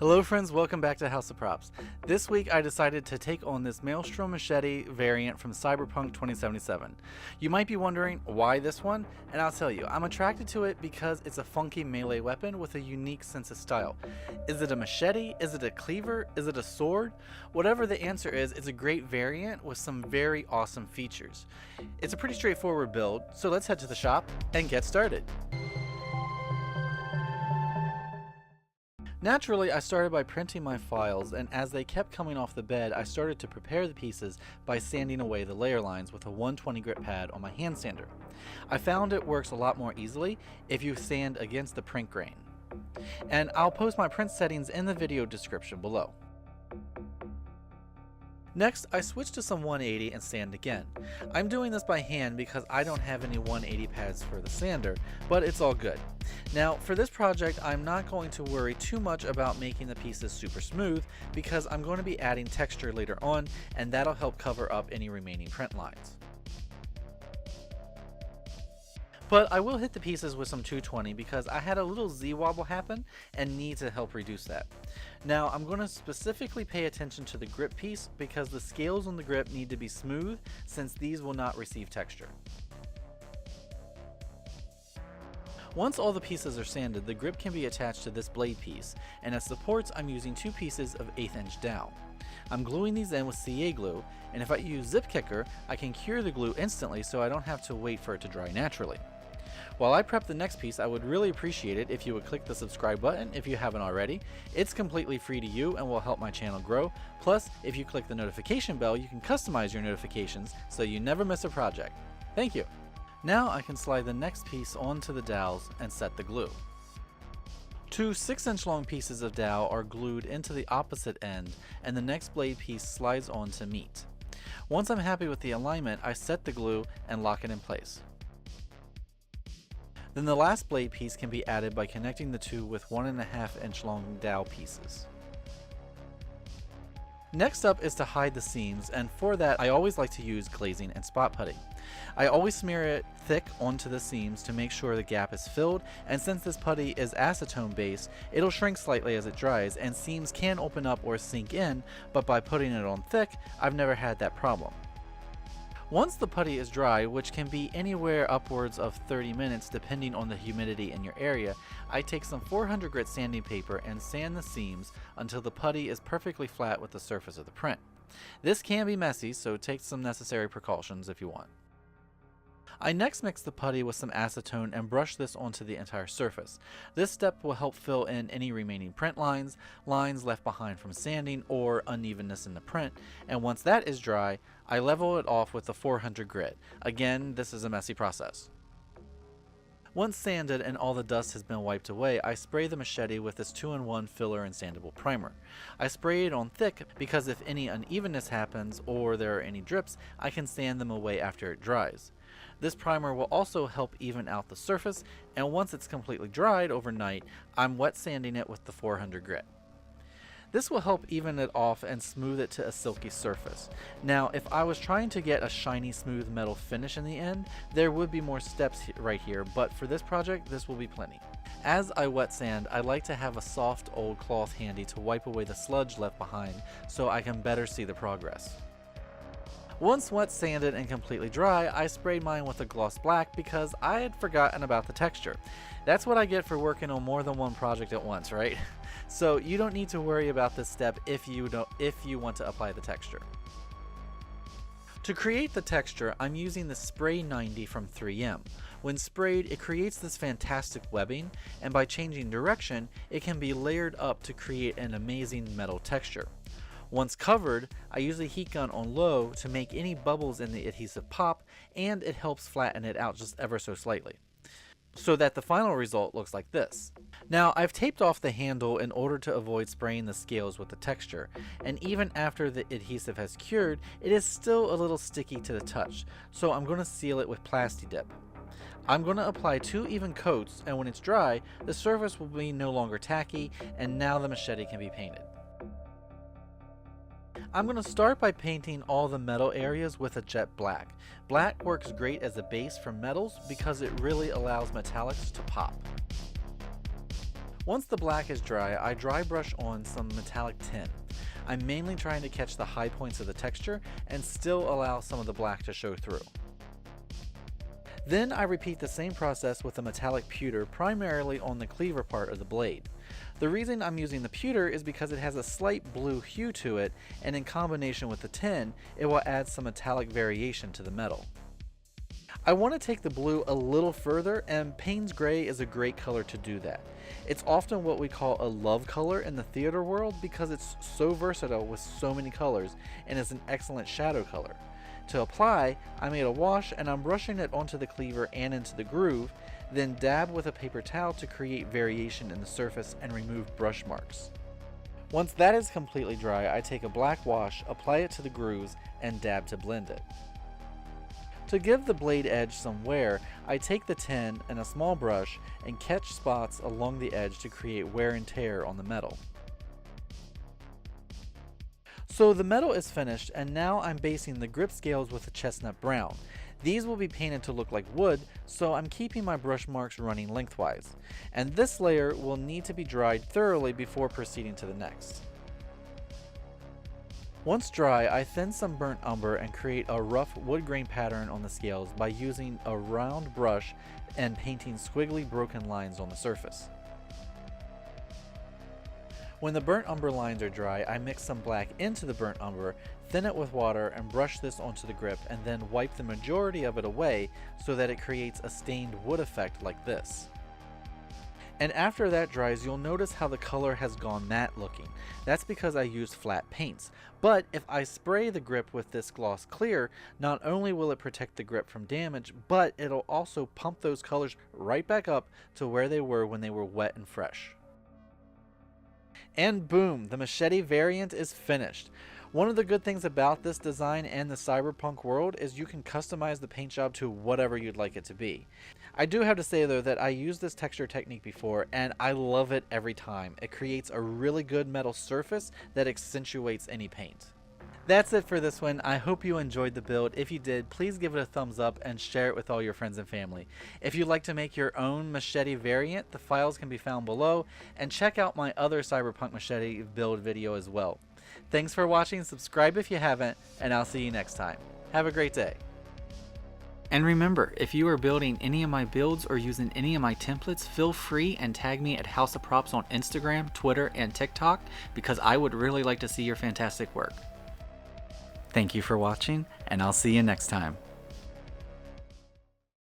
Hello friends, welcome back to House of Props. This week I decided to take on this Maelstrom Machete variant from Cyberpunk 2077. You might be wondering why this one, and I'll tell you, I'm attracted to it because it's a funky melee weapon with a unique sense of style. Is it a machete? Is it a cleaver? Is it a sword? Whatever the answer is, it's a great variant with some very awesome features. It's a pretty straightforward build, so let's head to the shop and get started. Naturally, I started by printing my files, and as they kept coming off the bed, I started to prepare the pieces by sanding away the layer lines with a 120 grit pad on my hand sander. I found it works a lot more easily if you sand against the print grain. And I'll post my print settings in the video description below. Next, I switched to some 180 and sand again. I'm doing this by hand because I don't have any 180 pads for the sander, but it's all good. Now, for this project, I'm not going to worry too much about making the pieces super smooth because I'm going to be adding texture later on, and that'll help cover up any remaining print lines. But I will hit the pieces with some 220 because I had a little Z-wobble happen and need to help reduce that. Now I'm going to specifically pay attention to the grip piece because the scales on the grip need to be smooth since these will not receive texture. Once all the pieces are sanded, the grip can be attached to this blade piece, and as supports I'm using two pieces of 1/8 inch dowel. I'm gluing these in with CA glue, and if I use Zip Kicker, I can cure the glue instantly so I don't have to wait for it to dry naturally. While I prep the next piece, I would really appreciate it if you would click the subscribe button if you haven't already. It's completely free to you and will help my channel grow. Plus, if you click the notification bell, you can customize your notifications so you never miss a project. Thank you. Now I can slide the next piece onto the dowels and set the glue. Two 6-inch long pieces of dowel are glued into the opposite end, and the next blade piece slides on to meet. Once I'm happy with the alignment, I set the glue and lock it in place. Then the last blade piece can be added by connecting the two with 1.5 inch long dowel pieces. Next up is to hide the seams, and for that I always like to use glazing and spot putty. I always smear it thick onto the seams to make sure the gap is filled, and since this putty is acetone based, it'll shrink slightly as it dries and seams can open up or sink in, but by putting it on thick, I've never had that problem. Once the putty is dry, which can be anywhere upwards of 30 minutes depending on the humidity in your area, I take some 400 grit sanding paper and sand the seams until the putty is perfectly flat with the surface of the print. This can be messy, so take some necessary precautions if you want. I next mix the putty with some acetone and brush this onto the entire surface. This step will help fill in any remaining print lines, lines left behind from sanding, or unevenness in the print, and once that is dry, I level it off with the 400 grit. Again, this is a messy process. Once sanded and all the dust has been wiped away, I spray the machete with this 2-in-1 filler and sandable primer. I spray it on thick because if any unevenness happens or there are any drips, I can sand them away after it dries. This primer will also help even out the surface, and once it's completely dried overnight, I'm wet sanding it with the 400 grit. This will help even it off and smooth it to a silky surface. Now, if I was trying to get a shiny smooth metal finish in the end, there would be more steps right here, but for this project, this will be plenty. As I wet sand, I like to have a soft old cloth handy to wipe away the sludge left behind so I can better see the progress. Once wet sanded and completely dry, I sprayed mine with a gloss black because I had forgotten about the texture. That's what I get for working on more than one project at once, right? So you don't need to worry about this step if you want to apply the texture. To create the texture, I'm using the Spray 90 from 3M. When sprayed, it creates this fantastic webbing, and by changing direction, it can be layered up to create an amazing metal texture. Once covered, I use a heat gun on low to make any bubbles in the adhesive pop, and it helps flatten it out just ever so slightly, so that the final result looks like this. Now, I've taped off the handle in order to avoid spraying the scales with the texture, and even after the adhesive has cured, it is still a little sticky to the touch, so I'm going to seal it with Plasti Dip. I'm going to apply 2 even coats, and when it's dry, the surface will be no longer tacky, and now the machete can be painted. I'm going to start by painting all the metal areas with a jet black. Black works great as a base for metals because it really allows metallics to pop. Once the black is dry, I dry brush on some metallic tin. I'm mainly trying to catch the high points of the texture and still allow some of the black to show through. Then I repeat the same process with a metallic pewter, primarily on the cleaver part of the blade. The reason I'm using the pewter is because it has a slight blue hue to it, and in combination with the tin, it will add some metallic variation to the metal. I want to take the blue a little further, and Payne's Gray is a great color to do that. It's often what we call a love color in the theater world because it's so versatile with so many colors and is an excellent shadow color. To apply, I made a wash and I'm brushing it onto the cleaver and into the groove, then dab with a paper towel to create variation in the surface and remove brush marks. Once that is completely dry, I take a black wash, apply it to the grooves, and dab to blend it. To give the blade edge some wear, I take the tin and a small brush and catch spots along the edge to create wear and tear on the metal. So the metal is finished, and now I'm basing the grip scales with a chestnut brown. These will be painted to look like wood, so I'm keeping my brush marks running lengthwise. And this layer will need to be dried thoroughly before proceeding to the next. Once dry, I thin some burnt umber and create a rough wood grain pattern on the scales by using a round brush and painting squiggly broken lines on the surface. When the burnt umber lines are dry, I mix some black into the burnt umber, thin it with water, and brush this onto the grip, and then wipe the majority of it away so that it creates a stained wood effect like this. And after that dries, you'll notice how the color has gone matte looking. That's because I used flat paints. But if I spray the grip with this gloss clear, not only will it protect the grip from damage, but it'll also pump those colors right back up to where they were when they were wet and fresh. And boom, the Machete variant is finished. One of the good things about this design and the cyberpunk world is you can customize the paint job to whatever you'd like it to be. I do have to say though that I used this texture technique before and I love it every time. It creates a really good metal surface that accentuates any paint. That's it for this one. I hope you enjoyed the build. If you did, please give it a thumbs up and share it with all your friends and family. If you'd like to make your own Machete variant, the files can be found below, and check out my other Cyberpunk Machete build video as well. Thanks for watching, subscribe if you haven't, and I'll see you next time. Have a great day. And remember, if you are building any of my builds or using any of my templates, feel free and tag me at House of Props on Instagram, Twitter, and TikTok, because I would really like to see your fantastic work. Thank you for watching, and I'll see you next time.